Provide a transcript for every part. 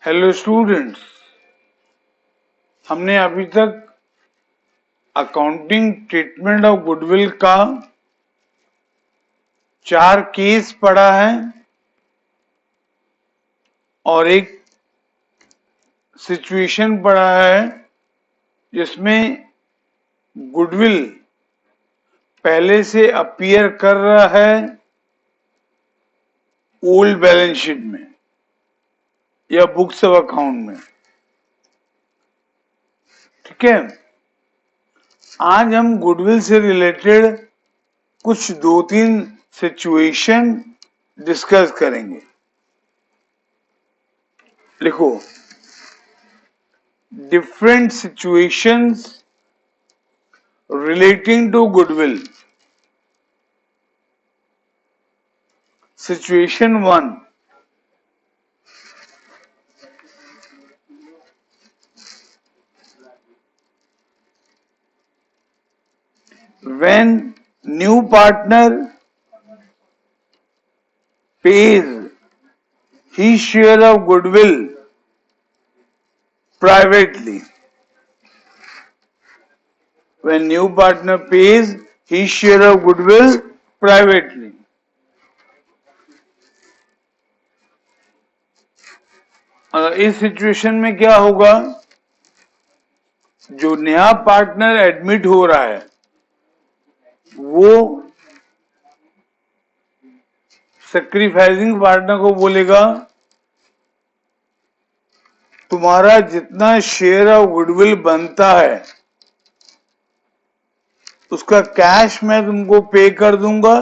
Hello students, हमने अभी तक अकाउंटिंग ट्रीटमेंट ऑफ गुडविल का 4 केस पढ़ा है और एक सिचुएशन पढ़ा है जिसमें गुडविल पहले से अपीयर कर रहा है ओल्ड बैलेंस शीट में या बुक्स ऑफ अकाउंट में। ठीक है, आज हम गुडविल से रिलेटेड कुछ 2-3 सिचुएशन डिस्कस करेंगे। लिखो, different situations relating to goodwill. Situation 1. When new partner pays his share of goodwill privately. When new partner pays his share of goodwill privately. इस सिचुएशन में क्या होगा? जो नया पार्टनर एडमिट हो रहा है वो सैक्रिफाइसिंग पार्टनर को बोलेगा, तुम्हारा जितना शेयर ऑफ गुडविल बनता है उसका कैश मैं तुमको पे कर दूंगा,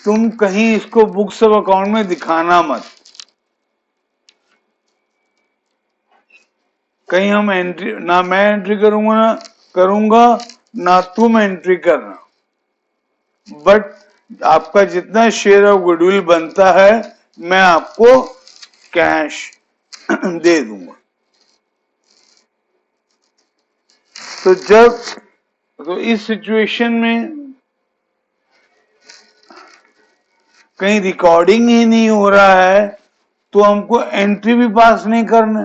तुम कहीं इसको बुक्स ऑफ अकाउंट में दिखाना मत। कहीं हम एंट्री ना मैं एंट्री करूंगा ना तुम एंट्री करना, बट आपका जितना शेयर ऑफ गुडविल बनता है मैं आपको कैश दे दूंगा। तो इस सिचुएशन में कहीं रिकॉर्डिंग ही नहीं हो रहा है तो हमको एंट्री भी पास नहीं करना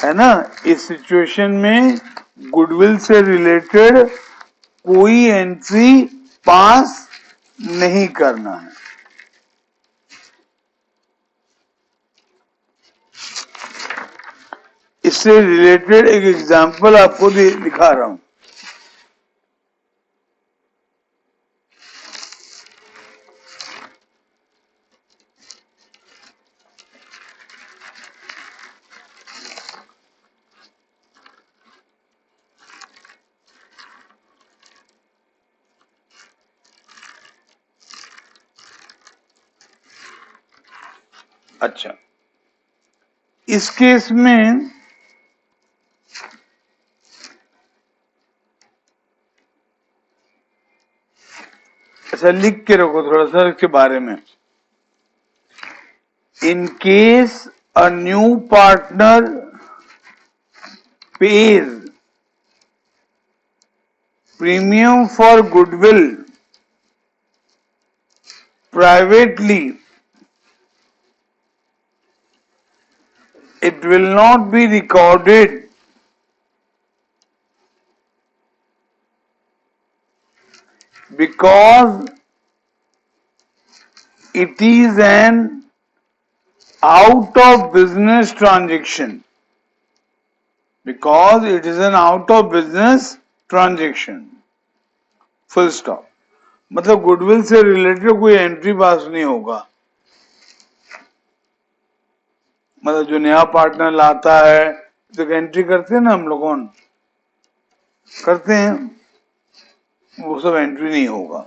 है ना। इस सिचुएशन में गुडविल से रिलेटेड कोई एंट्री पास नहीं करना है। इससे रिलेटेड एक एग्जांपल आपको दिखा रहा हूं। अच्छा, इस केस में अच्छा लिख के रखो थोड़ा सा इसके बारे में। In case a new partner page premium for goodwill privately, it will not be recorded because it is an out of business transaction. Because it is an out of business transaction. Full stop. मतलब goodwill से related कोई entry पास नहीं होगा। मतलब जो नया partner लाता है तो एंट्री करते हैं ना, हम लोगों करते हैं, वो सब एंट्री नहीं होगा।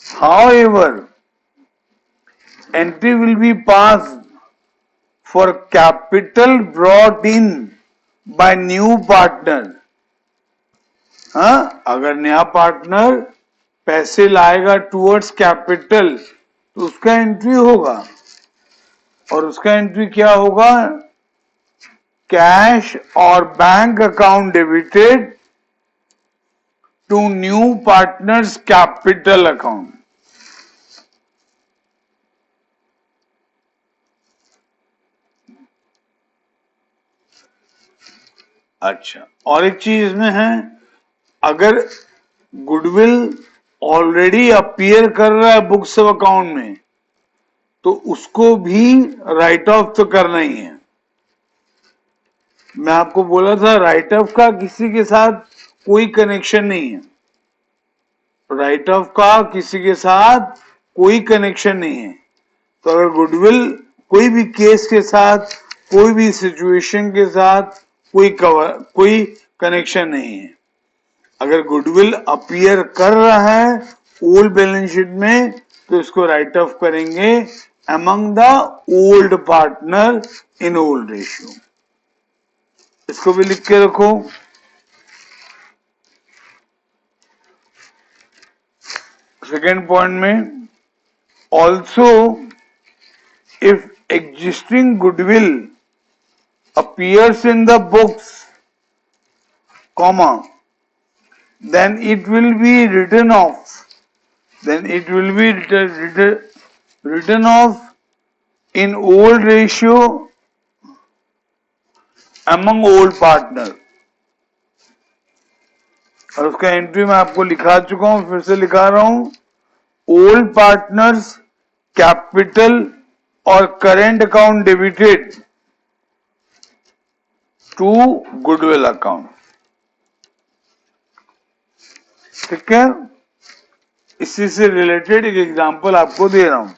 However, entry will be passed for capital brought in by new partner. हाँ, अगर नया पार्टनर पैसे लाएगा टूवर्ड्स कैपिटल तो उसका एंट्री होगा, और उसका एंट्री क्या होगा? कैश और bank account debited to new partners capital account. अच्छा, और एक चीज इसमें है, अगर गुडविल ऑलरेडी अपीयर कर रहा है बुक्स ऑफ अकाउंट में तो उसको भी राइट ऑफ तो करना ही है। मैं आपको बोला था राइट ऑफ का किसी के साथ कोई कनेक्शन नहीं है, राइट ऑफ का किसी के साथ कोई कनेक्शन नहीं है। तो अगर गुडविल कोई भी केस के साथ, कोई भी सिचुएशन के साथ कोई कनेक्शन नहीं है। अगर गुडविल अपीयर कर रहा है ओल्ड बैलेंस शीट में तो इसको राइट ऑफ करेंगे among the old partner in old ratio. इसको भी लिख के रखो। सेकेंड पॉइंट में, also if existing goodwill appears in the books, comma, then it will be written off. Then it will be written off in old ratio among old partner. और उसका entry मैं आपको लिखा चुका हूं, फिर से लिखा रहा हूं। ओल्ड पार्टनर्स कैपिटल और current account debited to goodwill account. ठीक है, इसी से रिलेटेड एक एग्जांपल आपको दे रहा हूं।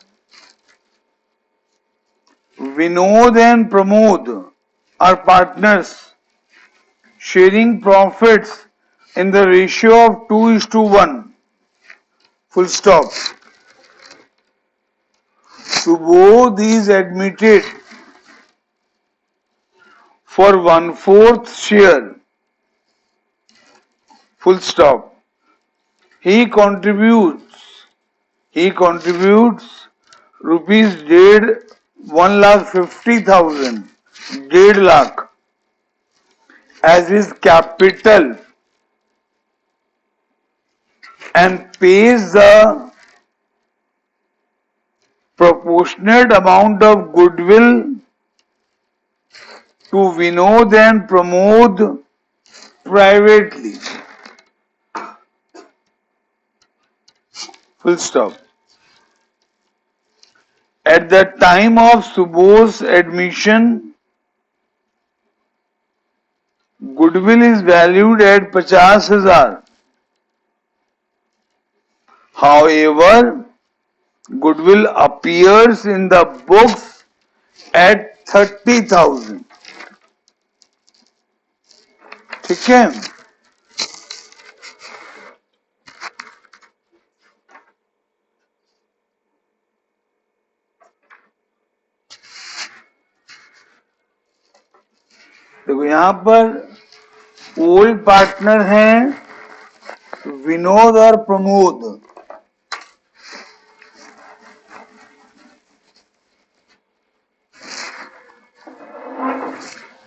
Vinod and Pramod are partners sharing profits in the ratio of 2:1, full stop. Subodh is admitted for 1/4 share, full stop. He contributes rupees 1,50,000, 1.5 lakh as his capital and pays the proportionate amount of goodwill to Vinod and Pramod privately. Full stop. At the time of Subodh's admission, goodwill is valued at 50,000. However, goodwill appears in the books at 30,000. ठीक है, देखो यहां पर old partner हैं विनोद और प्रमोद।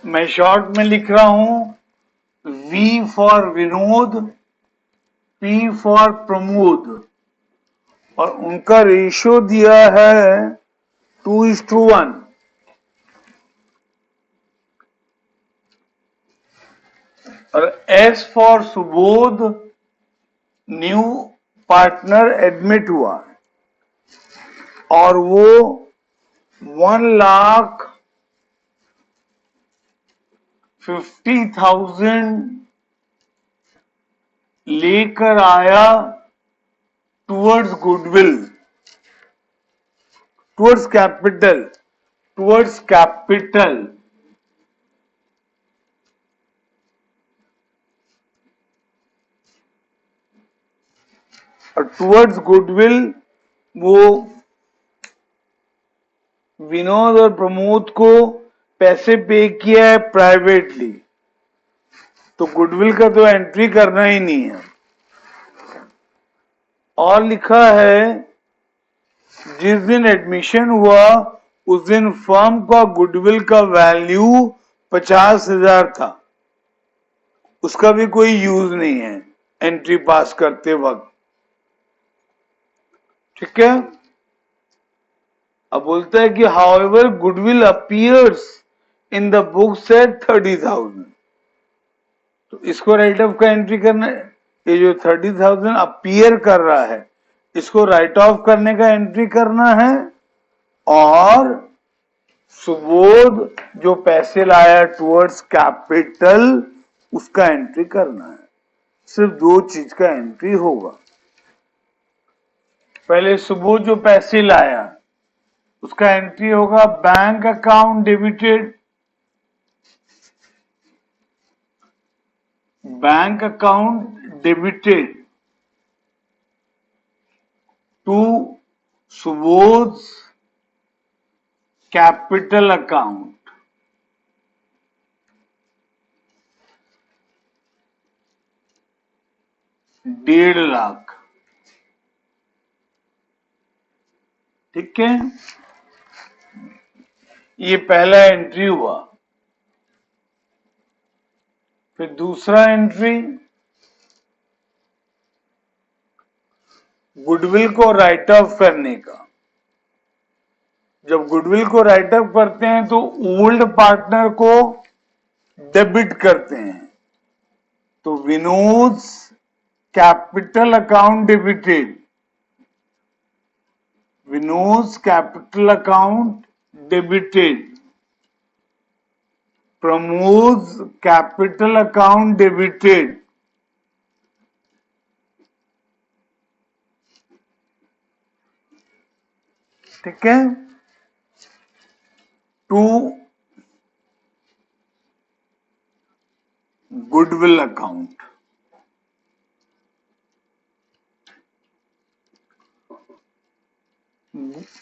मैं short में लिख रहा हूं V for Vinod, P for Pramod, और उनका रेशियो दिया है 2:1। और S for Subodh, new partner admit हुआ और वो 1,50,000 लेकर आया टुवर्ड्स गुडविल, टुवर्ड्स कैपिटल। और टुवर्ड्स गुडविल वो विनोद और प्रमोद को पैसे पे किया है प्राइवेटली, तो गुडविल का तो एंट्री करना ही नहीं है। और लिखा है जिस दिन एडमिशन हुआ उस दिन फर्म का गुडविल का वैल्यू 50,000 था, उसका भी कोई यूज नहीं है एंट्री पास करते वक्त। ठीक है, अब बोलता है कि however goodwill appears in the books at 30,000। तो इसको राइट ऑफ का एंट्री करना है। ये जो 30,000 अपीयर कर रहा है इसको राइट ऑफ करने का एंट्री करना है, और सुबोध जो पैसे लाया टुवर्ड्स कैपिटल उसका एंट्री करना है। सिर्फ दो चीज का एंट्री होगा। पहले सुबोध जो पैसे लाया उसका एंट्री होगा bank account debited, bank account debited to Subodh capital account, 1.5 lakh. ठीक है, ये पहला एंट्री हुआ। फिर दूसरा एंट्री, गुडविल को राइट ऑफ करने का। जब गुडविल को राइट ऑफ करते हैं तो ओल्ड पार्टनर को डेबिट करते हैं, तो Vinod capital account debited, Vinod capital account debited, Pramod capital account debited, ठीक है, टू गुडविल अकाउंट।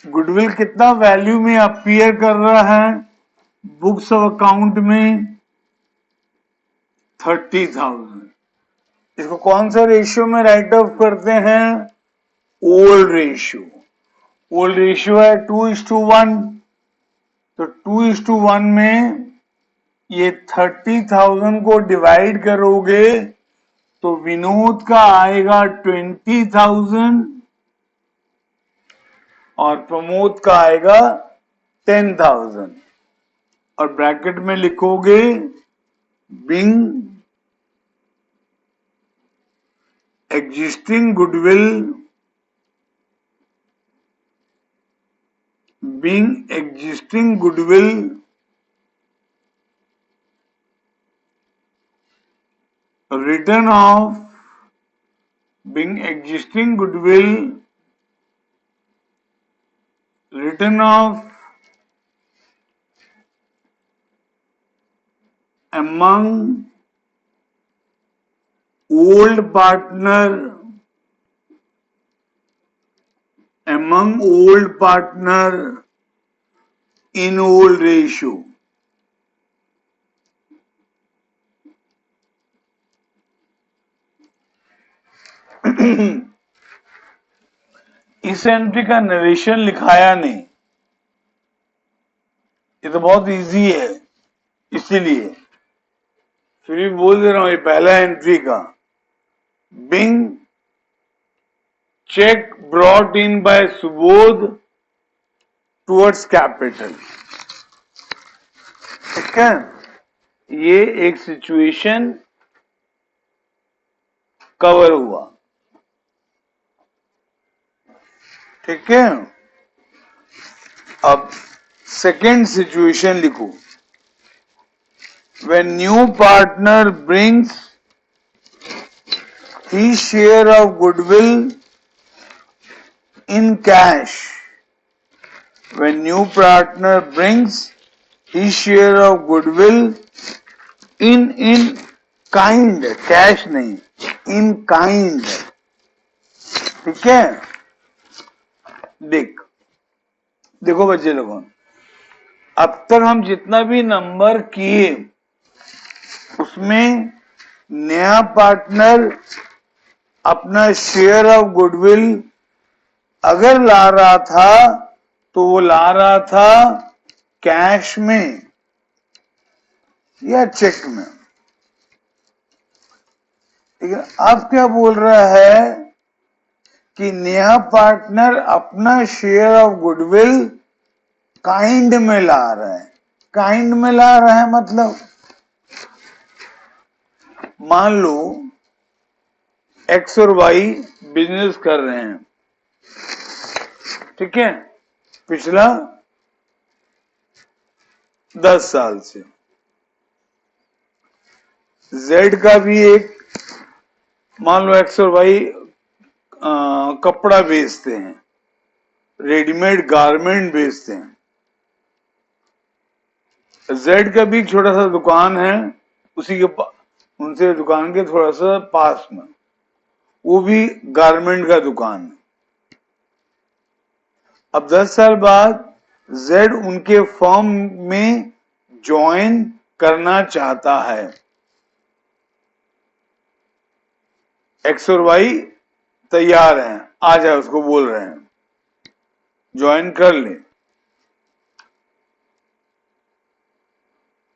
गुडविल कितना वैल्यू में अपीयर कर रहा है बुक्स ऑफ अकाउंट में? 30,000। इसको कौन सा रेशियो में राइट ऑफ करते हैं? Old ratio. ओल्ड रेशियो है 2:1, तो 2:1 में ये 30,000 को डिवाइड करोगे तो विनोद का आएगा 20,000 और प्रमोद का आएगा 10,000, और ब्रैकेट में लिखोगे being existing goodwill, being existing goodwill written off, being existing goodwill written off among old partner, among old partner in old ratio। इस एंट्री का नरेशन लिखाया नहीं, ये तो बहुत इजी है, इसीलिए फिर भी बोल दे रहा हूं। ये पहला एंट्री का being cheque brought in by Subodh towards capital. ठीक है, ये एक सिचुएशन कवर हुआ। ठीक है, अब सेकेंड सिचुएशन लिखो। When new partner brings his share of goodwill in cash, when new partner brings his share of goodwill in kind, cash नहीं, in kind। ठीक है, देखो बच्चे लोगों, अब तक हम जितना भी नंबर किए उसमें नया पार्टनर अपना शेयर ऑफ गुडविल अगर ला रहा था तो वो ला रहा था कैश में या चेक में। ठीक है, अब क्या बोल रहा है कि नया पार्टनर अपना शेयर ऑफ गुडविल काइंड में ला रहा है। काइंड में ला रहा है मान लो एक्स और वाई बिजनेस कर रहे हैं, ठीक है, पिछला 10 साल से। जेड का भी एक, मान लो एक्स और वाई कपड़ा बेचते हैं, रेडीमेड गारमेंट बेचते हैं। जेड का भी एक छोटा सा दुकान है, उसी के उनसे दुकान के थोड़ा सा पास में, वो भी गारमेंट का दुकान है। अब 10 साल बाद जेड उनके फर्म में ज्वाइन करना चाहता है। एक्स और वाई तैयार हैं, आ जाए, उसको बोल रहे हैं ज्वाइन कर ले।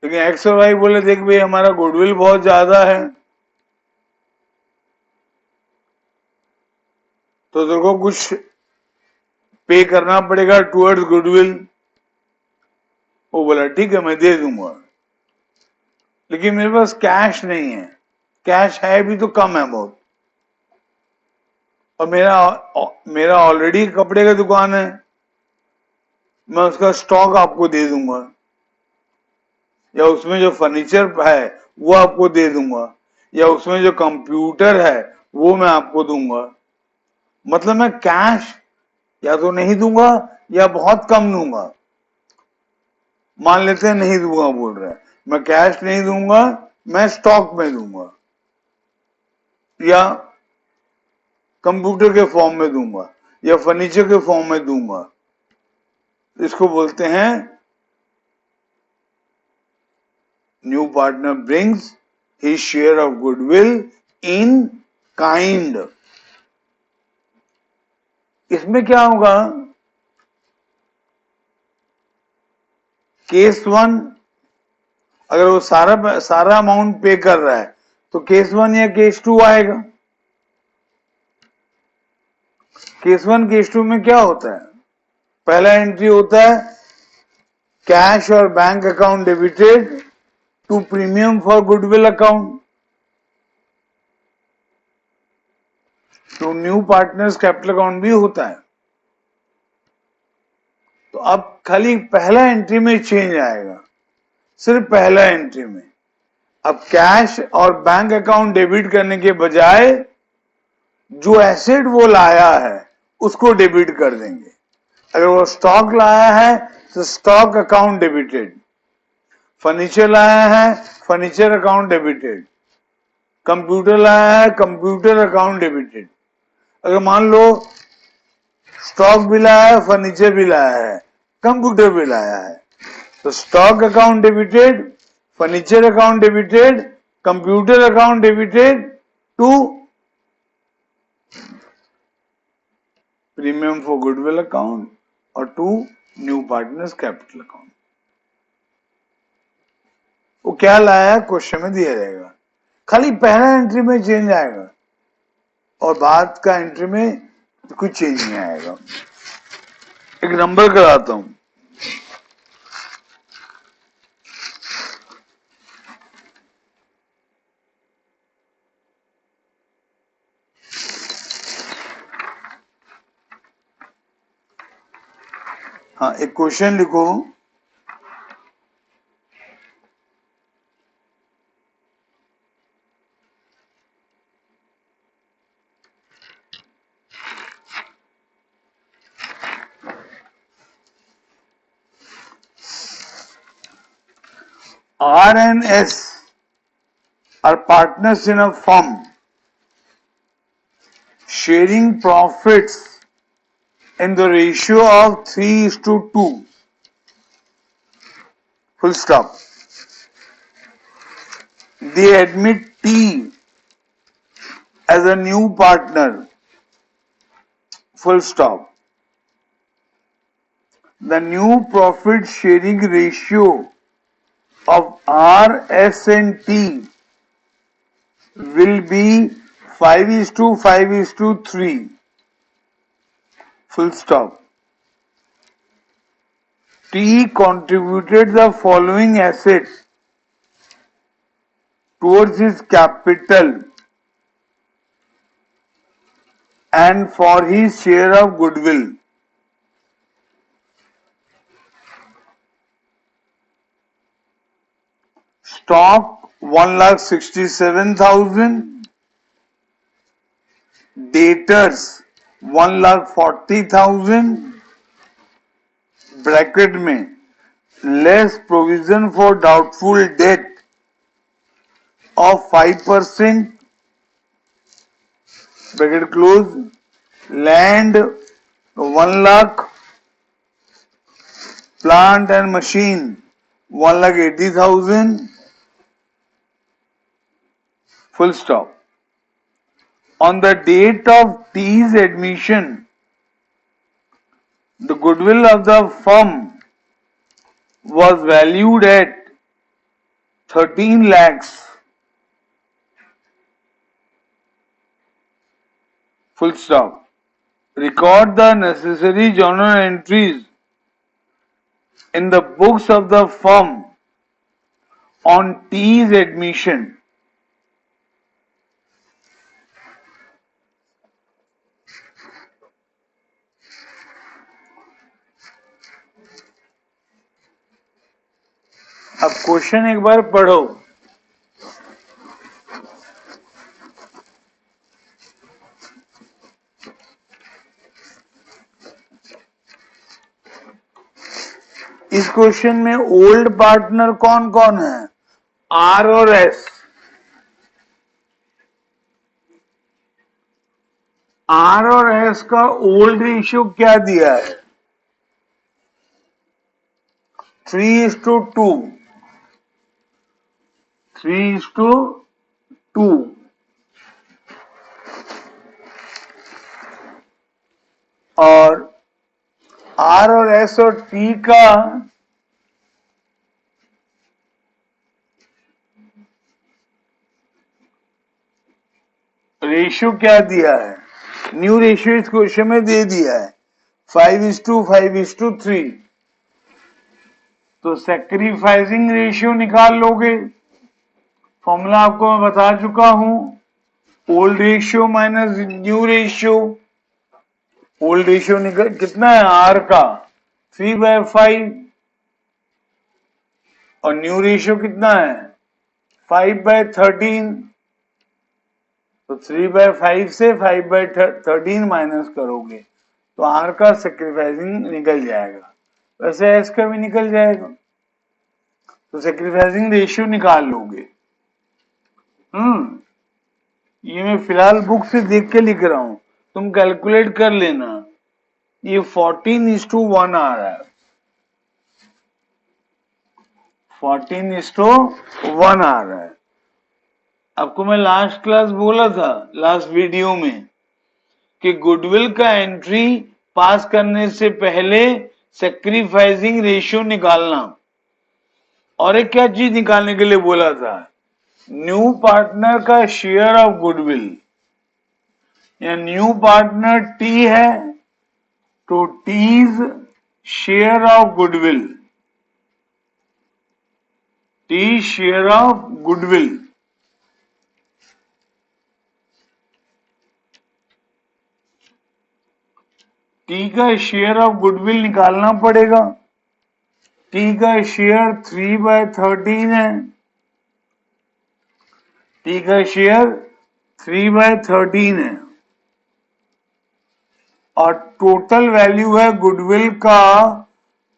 लेकिन एक्स और वाई बोले देख भाई हमारा गुडविल बहुत ज्यादा है, तो तेरे को कुछ पे करना पड़ेगा टुवर्ड्स गुडविल। वो बोला ठीक है मैं दे दूंगा, लेकिन मेरे पास कैश नहीं है। कैश है भी तो कम है बहुत, और मेरा ऑलरेडी कपड़े का दुकान है, मैं उसका स्टॉक आपको दे दूंगा, या उसमें जो फर्नीचर है वो आपको दे दूंगा, या उसमें जो कंप्यूटर है वो मैं आपको दूंगा। मतलब मैं कैश या तो नहीं दूंगा या बहुत कम दूंगा। मान लेते हैं नहीं दूंगा बोल रहा है, मैं कैश नहीं दूंगा, मैं स्टॉक में दूंगा या कंप्यूटर के फॉर्म में दूंगा या फर्नीचर के फॉर्म में दूंगा। इसको बोलते हैं new partner brings his share of goodwill in kind. इसमें क्या होगा, केस 1 अगर वो सारा अमाउंट पे कर रहा है तो केस 1 या केस 2 आएगा। केस 1 केस 2 में क्या होता है, पहला एंट्री होता है कैश और bank account debited to premium for goodwill account तो न्यू पार्टनर्स कैपिटल अकाउंट भी होता है। तो अब खाली पहला एंट्री में चेंज आएगा, सिर्फ पहला एंट्री में। अब कैश और बैंक अकाउंट डेबिट करने के बजाय जो एसेट वो लाया है उसको डेबिट कर देंगे। अगर वो स्टॉक लाया है तो स्टॉक अकाउंट डेबिटेड, फर्नीचर लाया है फर्नीचर अकाउंट डेबिटेड, कंप्यूटर लाया है कंप्यूटर अकाउंट डेबिटेड। अगर मान लो स्टॉक भी लाया है फर्नीचर भी लाया है कंप्यूटर भी लाया है, तो stock account debited, furniture account debited, computer account debited to premium for goodwill account और to new partners capital account. वो क्या लाया है क्वेश्चन में दिया जाएगा, खाली पहला एंट्री में चेंज आएगा और बाद का एंट्री में कुछ चेंज नहीं आएगा। एक नंबर कराता हूं, हाँ एक क्वेश्चन लिखो, R and S are partners in a firm sharing profits in the ratio of 3:2. Full stop. They admit T as a new partner. Full stop. The new profit sharing ratio of R, S and T will be 5:5:3. Full stop. T contributed the following assets towards his capital and for his share of goodwill. Stock 1,67,000, debtors 1,40,000, bracket में less provision for doubtful debt of 5%, bracket close, land 1 lakh, plant and machine 1,80,000, full stop. On the date of T's admission, the goodwill of the firm was valued at 13 lakhs. Full stop. Record the necessary journal entries in the books of the firm on T's admission. अब question एक बार पढ़ो। इस question में old partner कौन कौन है? Are और S. Are और एस का ओल्ड रेशियो क्या दिया है? 3:2। 3:2। और आर और एस और टी का रेशियो क्या दिया है? न्यू रेशियो इस क्वेश्चन में दे दिया है 5:5:3। तो सैक्रिफाइसिंग रेशियो निकाल लोगे। फॉर्मूला आपको मैं बता चुका हूं, old ratio minus new ratio. Old ratio निकल कितना है? आर का 3/5 और न्यू रेशियो कितना है? 5/13। तो 3/5 से 5/13 माइनस करोगे तो आर का सैक्रिफाइसिंग निकल जाएगा, वैसे एस का भी निकल जाएगा। तो सैक्रिफाइसिंग रेशियो निकाल लोगे। ये मैं फिलहाल बुक से देख के लिख रहा हूं, तुम कैलकुलेट कर लेना। ये 14:1 आ रहा है, 14:1 आ रहा है। आपको मैं लास्ट क्लास बोला था, लास्ट वीडियो में, कि गुडविल का एंट्री पास करने से पहले सैक्रिफाइसिंग रेशियो निकालना। और एक क्या चीज निकालने के लिए बोला था? न्यू पार्टनर का शेयर ऑफ गुडविल। या न्यू पार्टनर टी है तो T's share of goodwill, T share of goodwill. T का शेयर ऑफ गुडविल निकालना पड़ेगा। टी का शेयर 3/13 है। टी का शेयर 3/13 है और टोटल वैल्यू है गुडविल का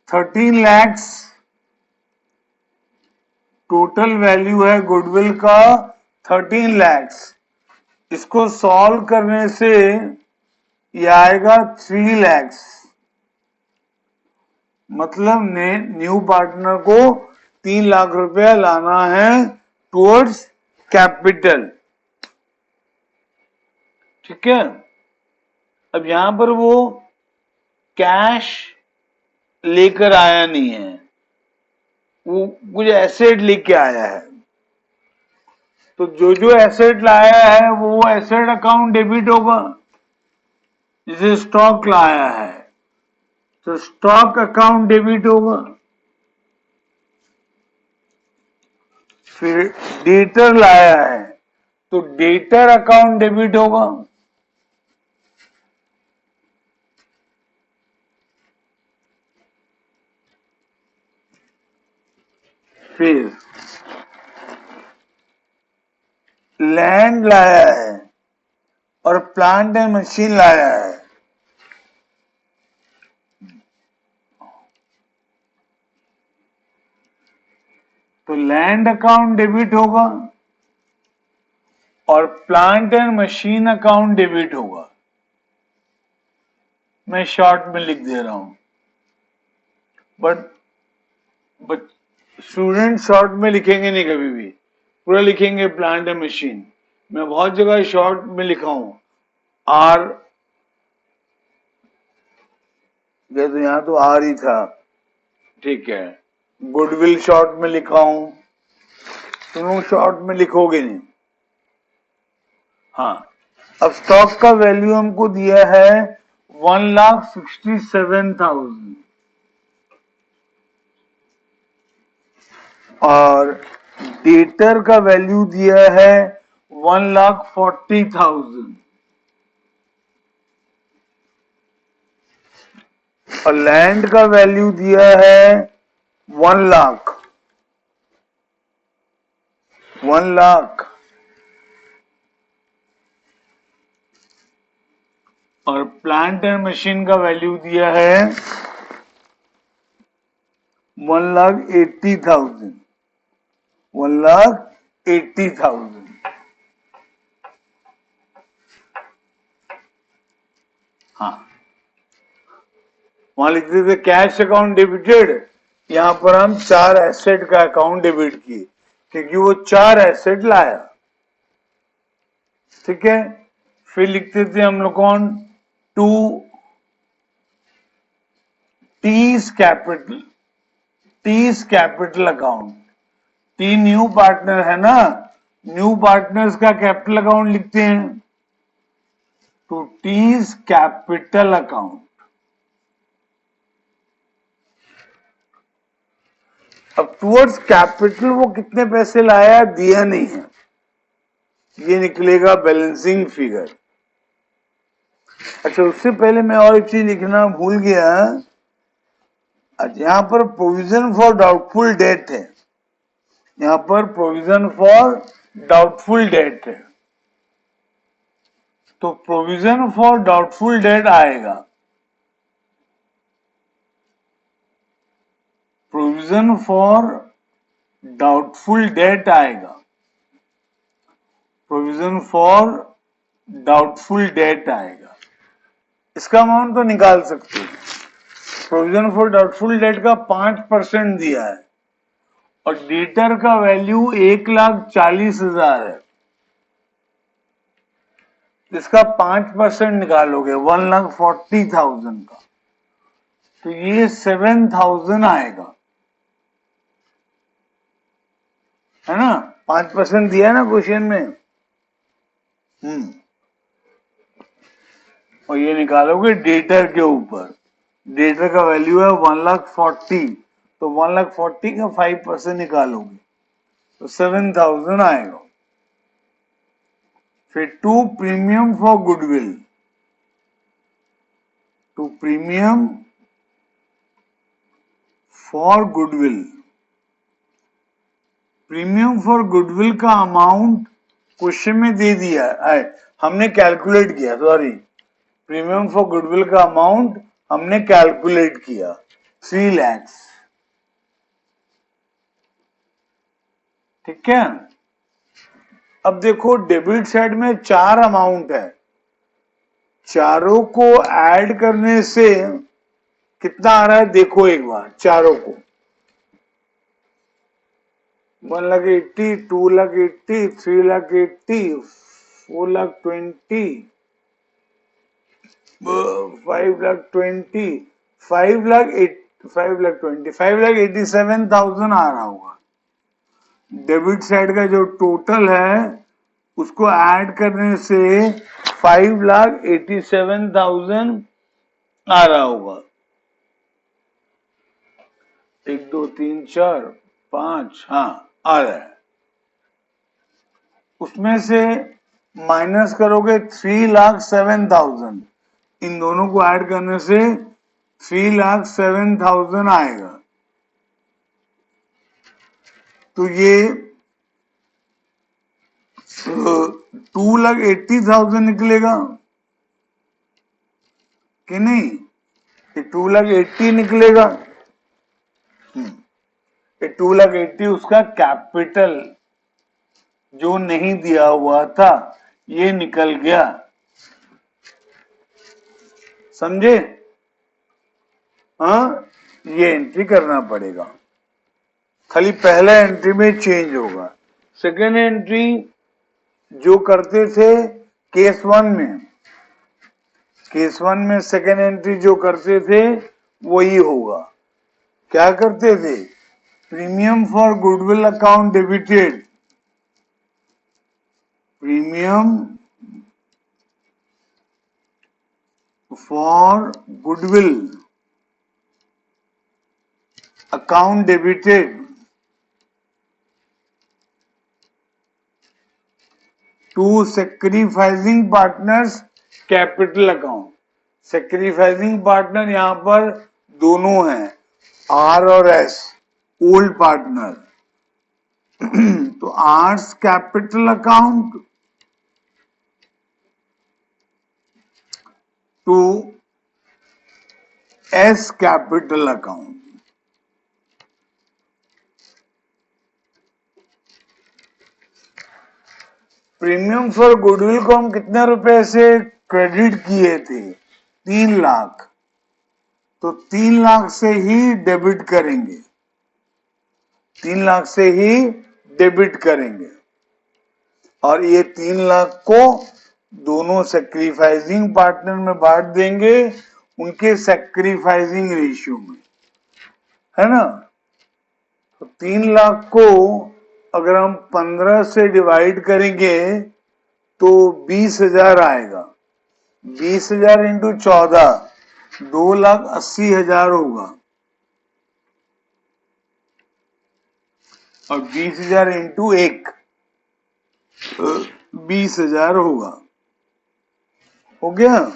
13 lakhs। टोटल वैल्यू है गुडविल का 13 lakhs। इसको सॉल्व करने से ये आएगा 3 lakhs। मतलब न्यू पार्टनर को 3 लाख रुपया लाना है टुवर्ड्स कैपिटल। ठीक है। अब यहां पर वो कैश लेकर आया नहीं है, वो कुछ एसेट लेके आया है। तो जो जो एसेट लाया है वो एसेट अकाउंट डेबिट होगा। जैसे स्टॉक लाया है तो स्टॉक अकाउंट डेबिट होगा। फिर डेटर लाया है तो डेटर अकाउंट डेबिट होगा। फिर लैंड लाया है और प्लांट एंड मशीन लाया है तो लैंड अकाउंट डेबिट होगा और plant and machine account debit होगा। मैं शॉर्ट में लिख दे रहा हूं, बट स्टूडेंट शॉर्ट में लिखेंगे नहीं कभी भी, पूरा लिखेंगे प्लांट एंड मशीन। मैं बहुत जगह शॉर्ट में लिखा हूं आर, तो यहां तो आर ही था, ठीक है। गुडविल शॉर्ट में लिखा हूं, तुम शॉर्ट में लिखोगे नहीं। हाँ, अब स्टॉक का वैल्यू हमको दिया है 1,67,000 और डेटर का वैल्यू दिया है 1,40,000 और लैंड का वैल्यू दिया है 1,00,000 और प्लांट एंड मशीन का वैल्यू दिया है 1,80,000 1,80,000। हाँ, वहां लिखते थे कैश अकाउंट डेबिटेड, यहां पर हम 4 एसेट का अकाउंट डेबिट किए क्योंकि वो 4 एसेट लाया। ठीक है, फिर लिखते थे हम लोग कौन, to T's capital account. T new partner है ना, न्यू पार्टनर्स का कैपिटल अकाउंट लिखते हैं तो टीज कैपिटल अकाउंट। अब टूवर्ड्स कैपिटल वो कितने पैसे लाया दिया नहीं है, ये निकलेगा बैलेंसिंग फिगर। अच्छा, उससे पहले मैं और एक चीज लिखना भूल गया। यहां पर प्रोविजन फॉर डाउटफुल डेट है, यहां पर प्रोविजन फॉर डाउटफुल डेट है तो प्रोविजन फॉर डाउटफुल डेट आएगा, प्रोविजन फॉर डाउटफुल डेट आएगा, प्रोविजन फॉर डाउटफुल डेट आएगा। इसका अमाउंट तो निकाल सकते हैं। प्रोविजन फॉर डाउटफुल डेट का 5% दिया है और डेटर का वैल्यू 1,40,000 है, इसका 5% निकालोगे 1,40,000 का तो ये 7,000 आएगा, है ना। 5% दिया है ना क्वेश्चन में। और ये निकालोगे डेटर के ऊपर, डेटर का वैल्यू है 1,40,000 तो 1,40,000 का 5% निकालोगे तो 7,000 आएगा। फिर to premium for goodwill, to premium for goodwill, premium for goodwill का अमाउंट क्वेश्चन में दे दिया है, हमने कैलकुलेट किया, सॉरी, प्रीमियम फॉर गुडविल का अमाउंट हमने कैलकुलेट किया 3 लाख। ठीक है, अब देखो डेबिट साइड में 4 अमाउंट है, चारों को ऐड करने से कितना आ रहा है देखो एक बार, चारों को 1,80,000, 2,80,000, 3,80,000, 4,20,000, 5,20,000, 5,87,000 आ रहा होगा। डेबिट साइड का जो टोटल है उसको ऐड करने से 5,87,000 आ रहा होगा। 1 2 3 4 5, हाँ आ रहा है। उसमें से माइनस करोगे 3,07,000, इन दोनों को ऐड करने से 3,07,000 आएगा। तो ये 2,80,000 निकलेगा कि नहीं? ये 2,80,000 निकलेगा। ये 2,80,000 उसका कैपिटल जो नहीं दिया हुआ था, ये निकल गया। समझे? हाँ, ये एंट्री करना पड़ेगा। खाली पहला एंट्री में चेंज होगा। सेकेंड एंट्री जो करते थे केस वन में सेकेंड एंट्री जो करते थे वही होगा। क्या करते थे? Premium for goodwill account debited, premium for goodwill account debited to sacrificing partners capital account. Sacrificing partner यहां पर दोनों हैं, आर और एस, ओल्ड पार्टनर। तो R's capital account to S capital account. Premium for goodwill को हम कितने रुपए से क्रेडिट किए थे? 3 लाख। तो 3 लाख से ही डेबिट करेंगे, 3 लाख से ही डेबिट करेंगे। और ये 3 लाख को दोनों सैक्रिफाइसिंग पार्टनर में बांट देंगे उनके सैक्रिफाइसिंग रेशियो में, है ना? तो 3 लाख को अगर हम 15 से डिवाइड करेंगे तो 20,000 आएगा। 20,000 इंटू 14, 2,80,000 होगा। और 20,000 इंटू 1, 20,000 होगा। हो गया?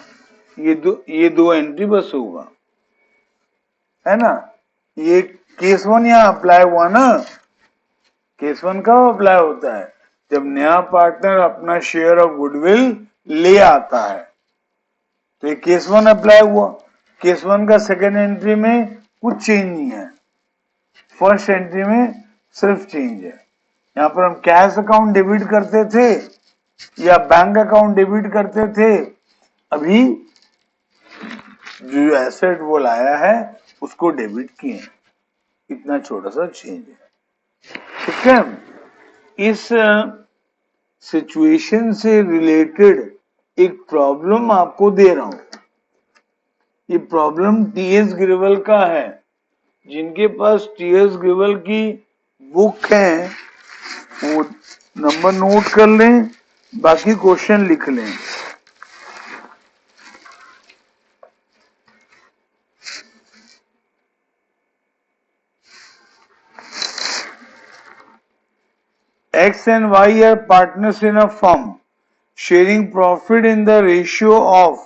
ये दो एंट्री बस होगा, है ना? ये केस 1 यहां अप्लाई हुआ ना। केस 1 कब अप्लाई होता है? जब नया पार्टनर अपना शेयर ऑफ गुडविल ले आता है। तो ये केस 1 अप्लाई हुआ। केस 1 का सेकेंड एंट्री में कुछ चेंज नहीं है, फर्स्ट एंट्री में सिर्फ चेंज है। यहां पर हम कैश अकाउंट डेबिट करते थे या बैंक अकाउंट डेबिट करते थे, अभी जो एसेट वो लाया है उसको डेबिट किए। इतना छोटा सा चेंज है, ठीक है? इस सिचुएशन से रिलेटेड एक प्रॉब्लम आपको दे रहा हूं। ये प्रॉब्लम टीएस ग्रेवल का है। जिनके पास टीएस ग्रेवल की बुक है वो नंबर नोट कर लें, बाकी क्वेश्चन लिख लें। X and Y are partners in a firm, sharing profit in the ratio of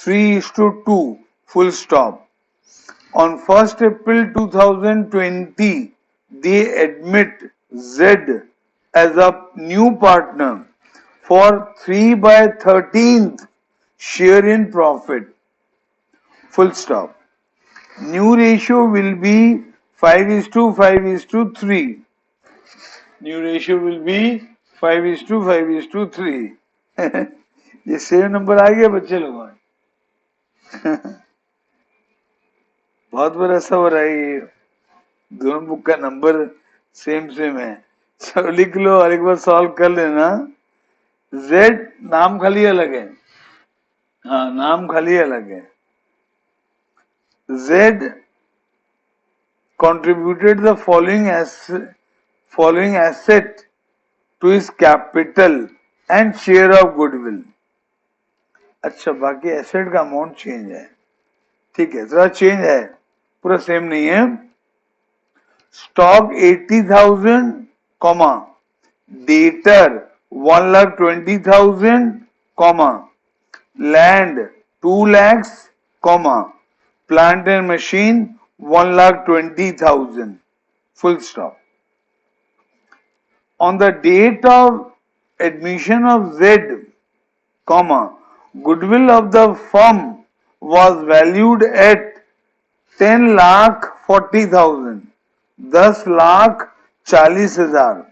3:2, full stop. On 1st April 2020, they admit Z as a new partner for 3/13th share in profit, full stop. New ratio will be 5:5:3. New ratio will be 5:5:3. ये same number आ गया बच्चे लोगों में। बहुत बार ऐसा हो रहा है, ये दोनों बुक का नंबर सेम है। चलो लिख लो और एक बार सॉल्व कर लेना। Z नाम खाली अलग है, हाँ नाम खाली अलग है। Z contributed the following asset to his capital and share of goodwill. अच्छा, बाकी एसेट का अमाउंट चेंज है, ठीक है, जरा चेंज है, पूरा सेम नहीं है। Stock 80,000, debtor 1,20,000, comma, land 2 lakhs, comma, plant and machine 1,20,000, full stop. On the date of admission of Z, comma, goodwill of the firm was valued at 10,40,000, 10,40,000,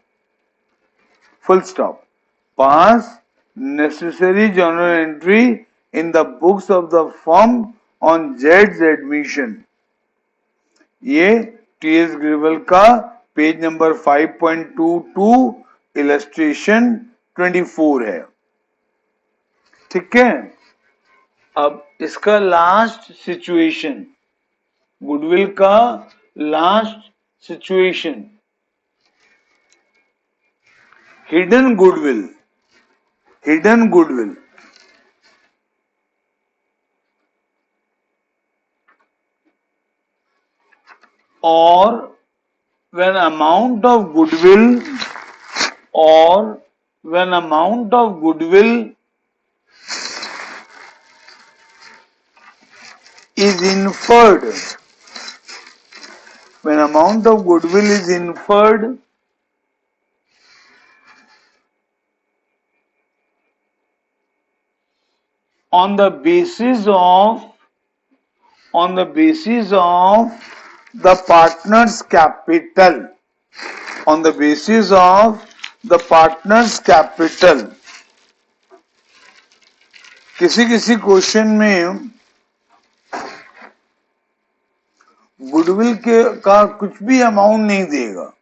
full stop. Pass necessary journal entry in the books of the firm on Z's admission. ये T.S.. Gravel का page number 5.22 illustration 24 है। ठीक है, अब इसका last situation, goodwill का last situation, hidden goodwill, hidden goodwill, or when amount of goodwill, or when amount of goodwill is inferred, when amount of goodwill is inferred on the basis of the partner's capital, on the basis of the partner's capital. किसी question में goodwill का कुछ भी amount नहीं देगा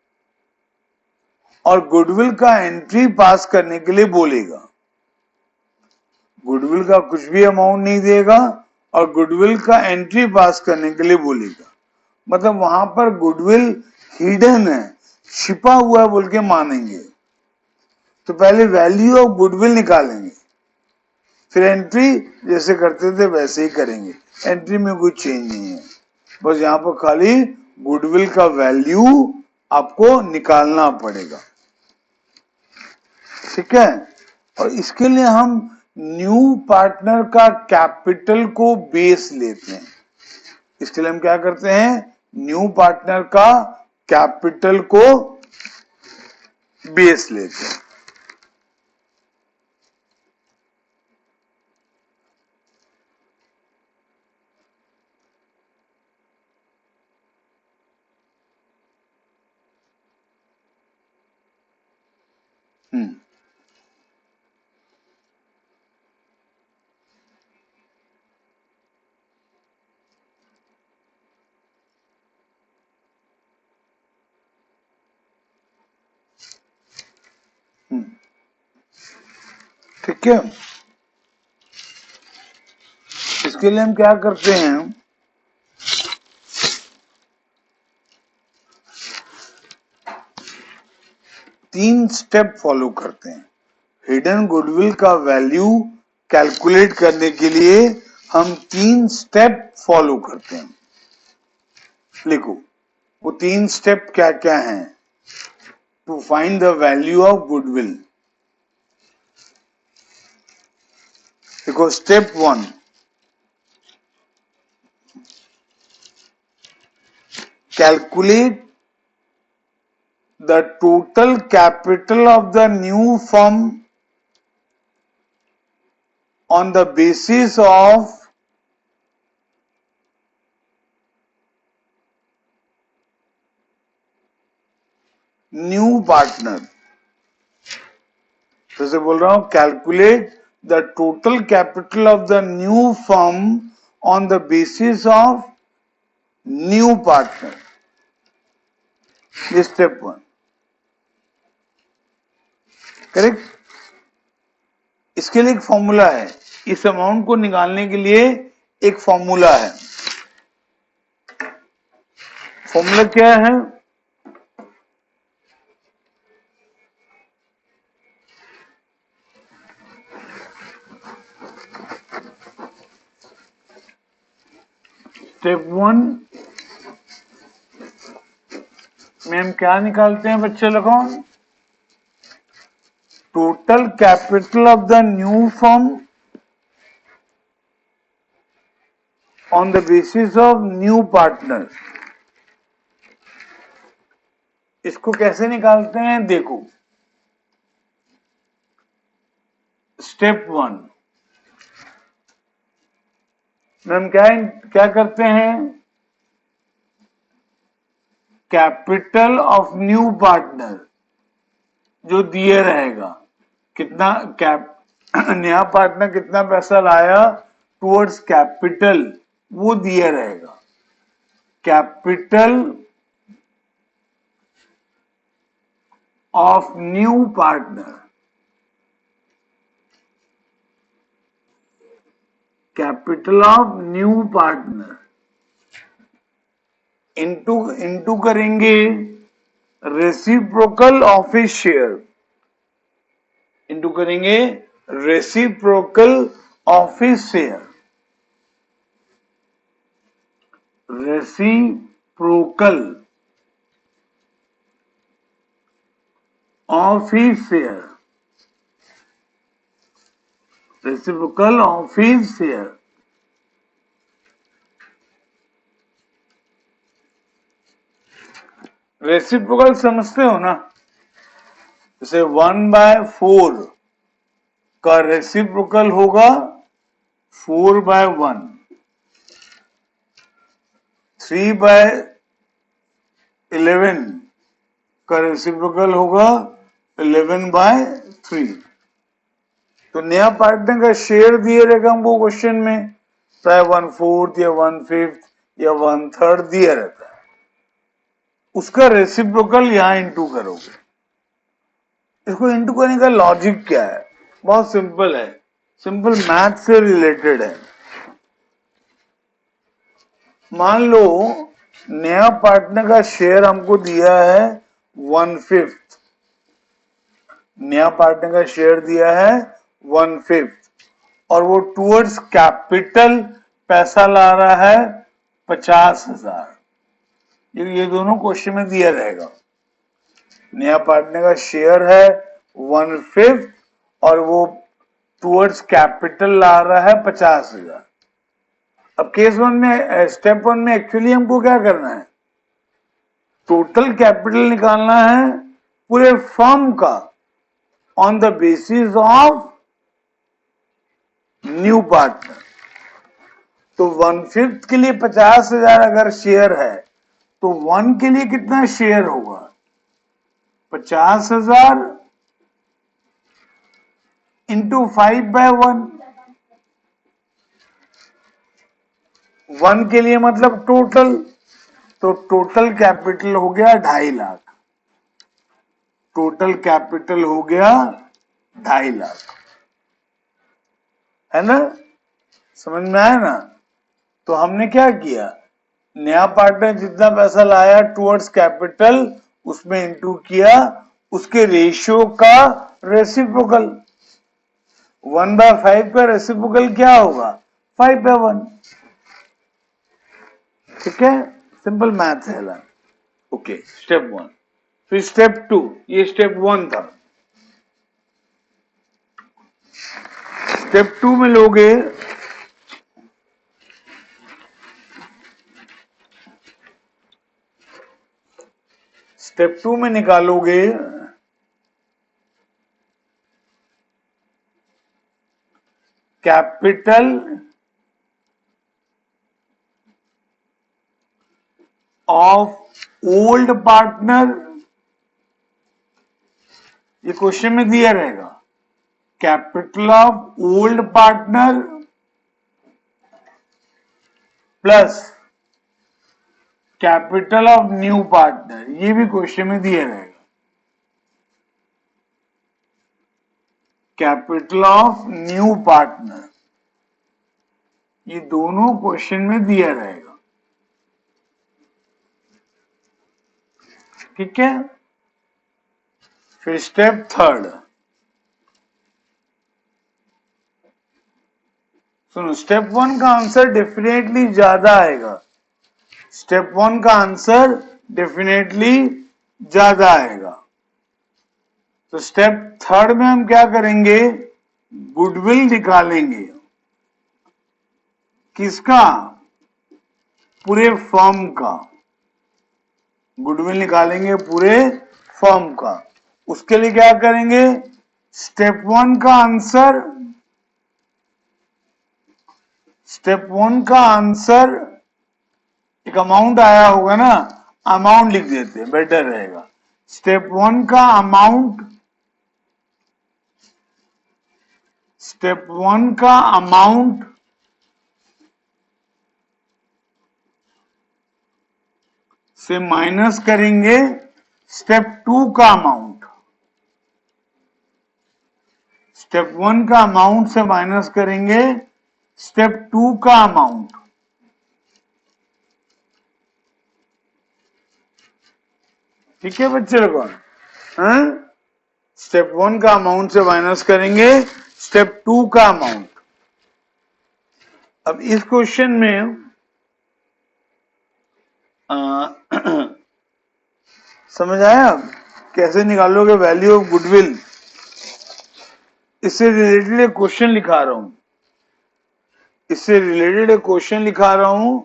और goodwill का entry पास करने के लिए बोलेगा। गुडविल का कुछ भी अमाउंट नहीं देगा और गुडविल का एंट्री पास करने के लिए बोलेगा, मतलब वहां पर गुडविल हिडन है, छिपा हुआ है बोल के मानेंगे। तो पहले वैल्यू ऑफ गुडविल निकालेंगे, फिर एंट्री जैसे करते थे वैसे ही करेंगे। एंट्री में कोई चेंज नहीं है, बस यहाँ पर खाली गुडविल का वैल्यू आपको निकालना पड़ेगा। ठीक है, और इसके लिए हम न्यू पार्टनर का कैपिटल को बेस लेते हैं। इसके लिए हम क्या करते हैं, न्यू पार्टनर का कैपिटल को बेस लेते हैं। ठीक है, इसके लिए हम क्या करते हैं, तीन स्टेप फॉलो करते हैं। हिडन गुडविल का वैल्यू कैलकुलेट करने के लिए हम तीन स्टेप फॉलो करते हैं। लिखो वो तीन स्टेप क्या क्या हैं to find the value of goodwill. देखो step 1, calculate the total capital of the new firm on the basis of new partner। फिर से बोल रहा हूं, calculate the total capital of the new firm on the basis of new partner। ये step 1, correct. इसके लिए एक formula है, इस अमाउंट को निकालने के लिए एक फॉर्मूला है। फॉर्मूला क्या है, स्टेप 1 में हम क्या निकालते हैं बच्चे लोगों, total capital of the new firm on the basis of new partner. इसको कैसे निकालते हैं देखो, स्टेप 1 में हम क्या करते हैं, कैपिटल ऑफ न्यू पार्टनर जो दिए रहेगा, कितना नया पार्टनर कितना पैसा लाया टुवर्ड्स कैपिटल, वो दिया रहेगा। Capital of new partner, capital of new partner into करेंगे reciprocal of his share, into करेंगे reciprocal of his share, reciprocal of his share, reciprocal of his share. Reciprocal समझते हो ना, जैसे 1/4 का रेसिप्रोकल होगा 4/1, 3/11 का रेसिप्रोकल होगा 11/3। तो नया पार्टनर का शेयर दिए रहेगा हमको क्वेश्चन में, चाहे 1/4 या 1/5 या 1/3 दिया रहता है, उसका रेसिप्रोकल यहां इंटू करोगे। इसको इंटू करने का लॉजिक क्या है, बहुत सिंपल है, सिंपल मैथ से रिलेटेड है। मान लो नया पार्टनर का शेयर हमको दिया है 1/5, नया पार्टनर का शेयर दिया है 1/5 और वो टुवर्ड्स कैपिटल पैसा ला रहा है 50,000। ये दोनों क्वेश्चन में दिया रहेगा। नया पार्टनर का शेयर है 1/5 और वो टुवर्ड्स कैपिटल ला रहा है 50,000। अब केस 1 में, स्टेप 1 में एक्चुअली हमको क्या करना है, टोटल कैपिटल निकालना है पूरे फर्म का on the basis of new partner. तो 1/5 के लिए 50,000 अगर शेयर है तो 1 के लिए कितना शेयर होगा, 50,000 इंटू 5/1। 1 के लिए मतलब टोटल, तो टोटल कैपिटल हो गया 2.5 लाख, टोटल कैपिटल हो गया 2.5 लाख, है ना, समझ में आया ना। तो हमने क्या किया, नया पार्टनर जितना पैसा लाया टुवर्ड्स कैपिटल उसमें इंटू किया उसके रेशियो का रेसिप्रोकल। 1/5 का रेसिप्रोकल क्या होगा, 5/1। ठीक है, सिंपल मैथ है ना। Okay, step 1। फिर स्टेप 2, ये स्टेप 1 था। स्टेप 2 में लोगे स्टेप 2 में निकालोगे कैपिटल ऑफ ओल्ड पार्टनर, ये क्वेश्चन में दिया रहेगा, capital of old partner plus capital of new partner, ये भी क्वेश्चन में दिया रहेगा। कैपिटल ऑफ न्यू पार्टनर, ये दोनों क्वेश्चन में दिया रहेगा। ठीक है, फिर स्टेप 3। सुनो, स्टेप 1 का आंसर डेफिनेटली ज्यादा आएगा, स्टेप 1 का आंसर डेफिनेटली ज्यादा आएगा। तो स्टेप थर्ड में हम क्या करेंगे, गुडविल निकालेंगे। किसका? पूरे फर्म का गुडविल निकालेंगे, पूरे फर्म का। उसके लिए क्या करेंगे, स्टेप वन का आंसर, स्टेप वन का आंसर एक अमाउंट आया होगा ना, अमाउंट लिख देते हैं, बेटर रहेगा। स्टेप वन का अमाउंट, स्टेप वन का अमाउंट से माइनस करेंगे स्टेप टू का अमाउंट। स्टेप वन का अमाउंट से माइनस करेंगे स्टेप टू का अमाउंट। ठीक है बच्चे लोगों, स्टेप वन का अमाउंट से माइनस करेंगे स्टेप टू का अमाउंट। अब इस क्वेश्चन में समझ आया कैसे निकालोगे वैल्यू ऑफ गुडविल? इससे रिलेटेड एक क्वेश्चन लिखा रहा हूं, इससे रिलेटेड एक क्वेश्चन लिखा रहा हूं।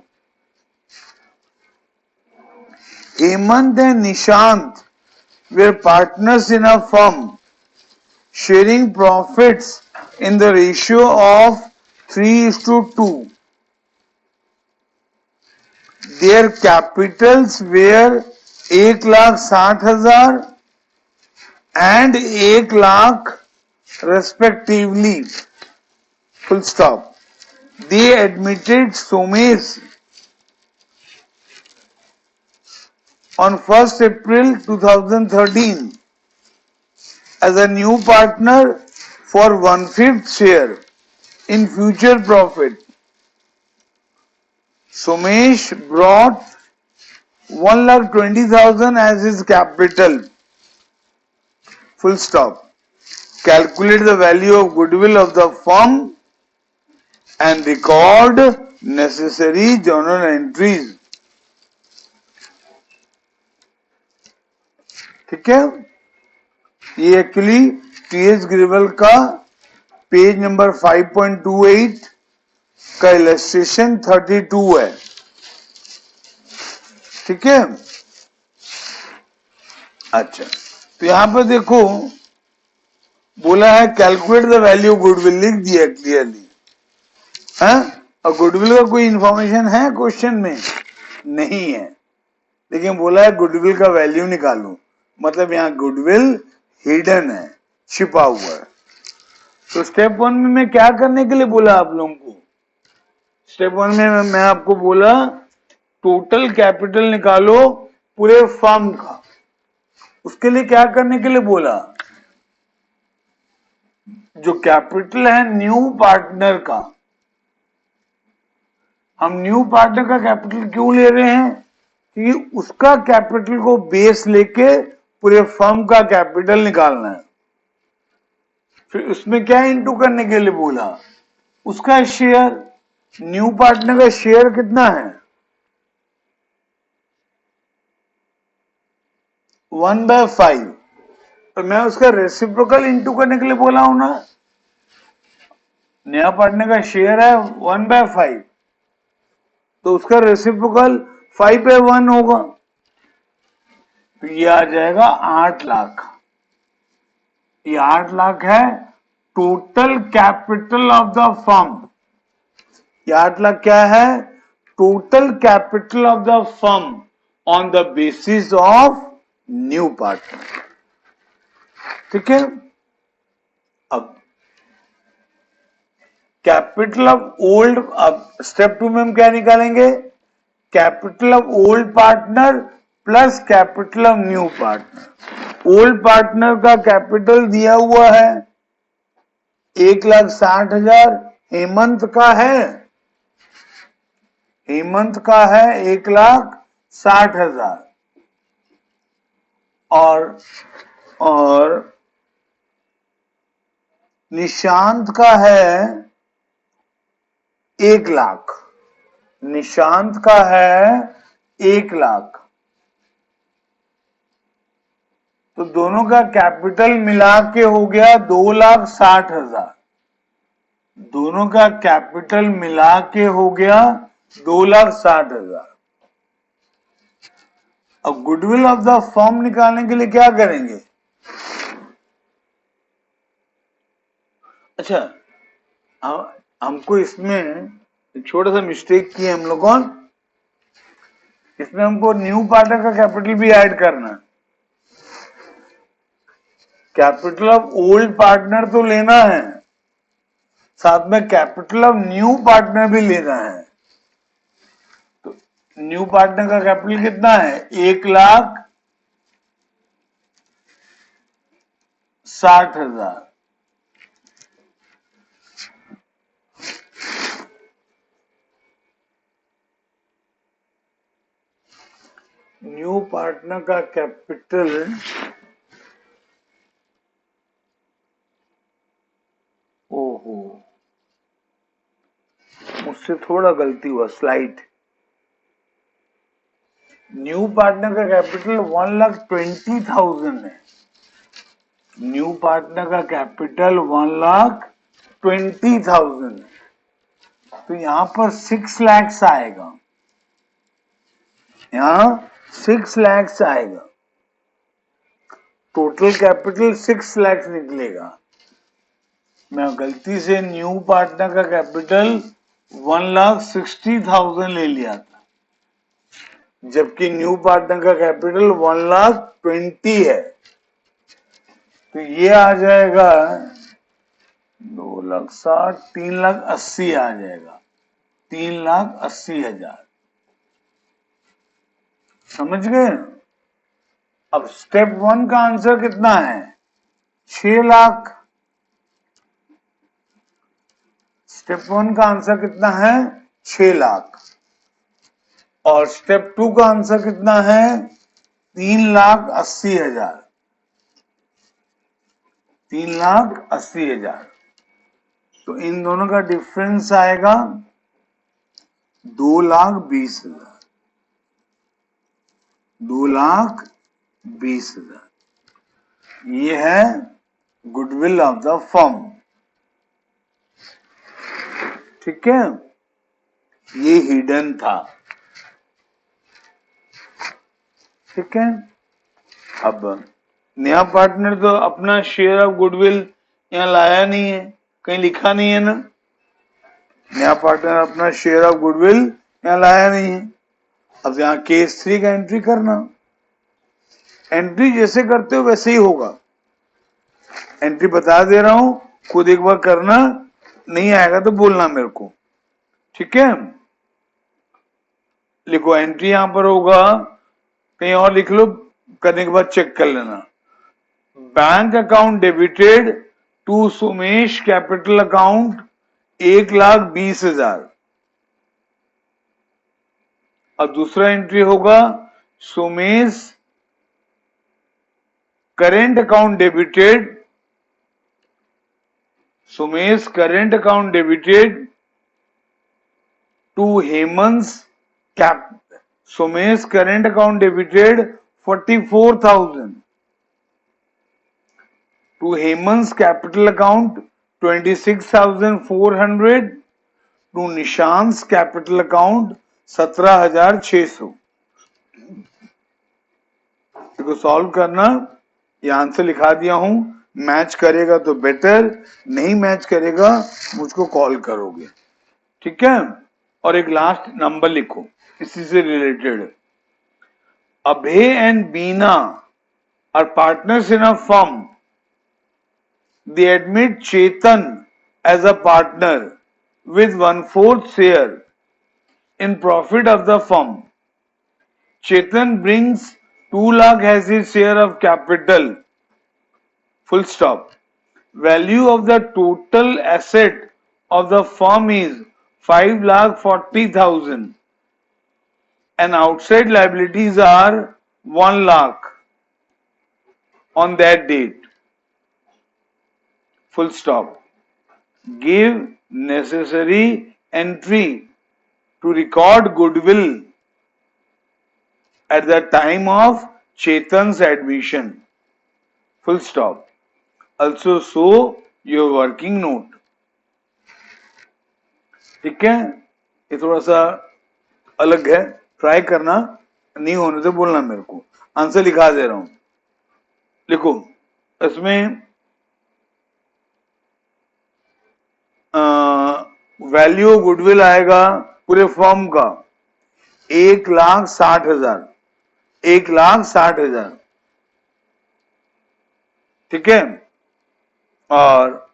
Hemant and Nishant were partners in a firm sharing profits in the ratio of 3:2. Their capitals were 1,60,000 and 1,00,000 respectively. Full stop. They admitted Somesh on 1st April 2013 as a new partner for 1/5 share in future profit. Somesh brought 1,20,000 as his capital. Full stop. Calculate the value of goodwill of the firm and record necessary journal entries. ठीक है, ये actually TH gravel का page number 5.28 का illustration 32 है। ठीक है, अच्छा तो यहां पर देखो बोला है कैलकुलेट द वैल्यू गुडविल, लिख दिया क्लियरली है। और गुडविल का कोई इंफॉर्मेशन है क्वेश्चन में? नहीं है, लेकिन बोला है गुडविल का वैल्यू निकालो, मतलब यहां गुडविल हिडन है, छिपा हुआ है। तो स्टेप वन में मैं क्या करने के लिए बोला आप लोगों को? स्टेप वन में मैं आपको बोला टोटल कैपिटल निकालो पूरे फर्म का। उसके लिए क्या करने के लिए बोला? जो कैपिटल है न्यू पार्टनर का, हम न्यू पार्टनर का कैपिटल क्यों ले रहे हैं? क्योंकि उसका कैपिटल को बेस लेके पूरे फर्म का कैपिटल निकालना है। फिर उसमें क्या इंटू करने के लिए बोला? उसका शेयर, न्यू पार्टनर का शेयर कितना है? 1/5। तो मैं उसका रेसिप्रोकल इंटू करने के लिए बोला हूं ना। नया पार्टनर का शेयर है 1/5, तो उसका रेसिप्रोकल 5/1 होगा, तो ये आ जाएगा 8 लाख। ये 8 लाख है total capital of the firm. ये 8 लाख क्या है? Total capital of the firm on the basis of new partner. ठीक है, अब कैपिटल ऑफ ओल्ड, अब स्टेप टू में हम क्या निकालेंगे? Capital of old partner plus capital of new partner. Old partner का कैपिटल दिया हुआ है 1,60,000, हेमंत का है, हेमंत का है 1,60,000 और निशांत का है 1 लाख। निशांत का है 1 लाख। तो दोनों का कैपिटल मिला के हो गया 2,60,000। दोनों का कैपिटल मिला के हो गया 2,60,000। अब गुडविल ऑफ द फर्म निकालने के लिए क्या करेंगे? अच्छा, हमको इसमें एक छोटा सा मिस्टेक किया हम लोगों। इसमें हमको न्यू पार्टनर का कैपिटल भी ऐड करना। कैपिटल ऑफ ओल्ड पार्टनर तो लेना है, साथ में कैपिटल ऑफ न्यू पार्टनर भी लेना है। तो न्यू पार्टनर का कैपिटल कितना है? 1,60,000। न्यू पार्टनर का कैपिटल ओहो, मुझसे थोड़ा गलती हुआ, स्लाइड। न्यू पार्टनर का कैपिटल 1,20,000 है। न्यू पार्टनर का कैपिटल 1,20,000 है। तो यहां पर 6 लाख आएगा, यहां 6 लाख आएगा। टोटल कैपिटल 6 लाख निकलेगा। मैं गलती से न्यू पार्टनर का कैपिटल 1,60,000 ले लिया था, जबकि न्यू पार्टनर का कैपिटल 1,20,000 है। तो ये आ जाएगा 2,60,000, 3,80,000 आ जाएगा, 3,80,000। समझ गए? अब स्टेप 1 का आंसर कितना है? 6 लाख। स्टेप 1 का आंसर कितना है? 6 लाख। और स्टेप 2 का आंसर कितना है? 3,80,000। 3,80,000। तो इन दोनों का डिफरेंस आएगा 2,20,000। 2,20,000। ये है गुडविल ऑफ द फर्म। ठीक है, ये हिडन था। ठीक है, अब नया पार्टनर तो अपना शेयर ऑफ गुडविल यहां लाया नहीं है, कहीं लिखा नहीं है ना। नया पार्टनर अपना शेयर ऑफ गुडविल यहां लाया नहीं है। अब यहां केस 3 का एंट्री करना। एंट्री जैसे करते हो वैसे ही होगा। एंट्री बता दे रहा हूं, खुद एक बार करना, नहीं आएगा तो बोलना मेरे को। ठीक है, लिखो एंट्री यहां पर होगा, कहीं और लिख लो, करने के बाद चेक कर लेना। Bank account debited to Sumesh capital account 1,20,000। और दूसरा एंट्री होगा Sumesh current account debited, Sumesh current account debited to Hemant cap, Sumesh current account debited 44,000 to Hemant's capital account 26,400 to Nishant's capital account 17,600। देखो सॉल्व करना, ये आंसर लिखा दिया हूं, मैच करेगा तो बेटर, नहीं मैच करेगा मुझको कॉल करोगे। ठीक है, और एक लास्ट नंबर लिखो इसी से related. Abhay and Beena are partners in a firm. They admit Chetan as a partner with 1/4 share in profit of the firm. Chetan brings 2 lakh as his share of capital. Full stop. Value of the total asset of the firm is 5,40,000 and outside liabilities are 1 lakh on that date. Full stop. Give necessary entry to record goodwill at the time of Chetan's admission. Full stop. Also so your working note. ठीक है, ये थोड़ा सा अलग है, try करना, नहीं होने से बोलना मेरे को. आंसर लिखा दे रहा हूं, लिखो. इसमें वैल्यू गुडविल आएगा पूरे फॉर्म का 1,60,000. 1,60,000. ठीक है, और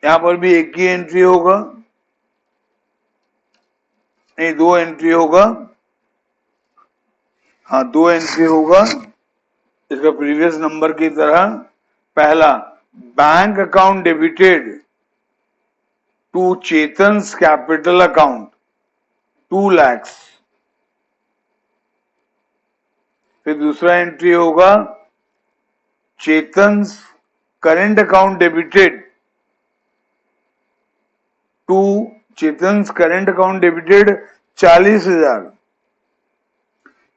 यहां पर भी एक ही एंट्री होगा, नहीं 2 एंट्री होगा. हाँ 2 एंट्री होगा इसका प्रीवियस नंबर की तरह. पहला, bank account debited to Chetan's capital account 2 lakhs. फिर दूसरा एंट्री होगा Chetan's current account debited to Chetan's current account debited 40,000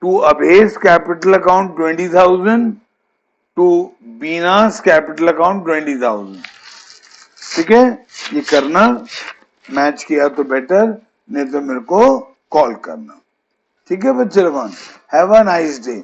to Abhay's capital account 20,000 to Beena's capital account 20,000. ठीक है, ये करना. मैच किया तो बेटर, नहीं तो मेरे को कॉल करना. ठीक है बच्चे लोगों, हैव अ नाइस डे.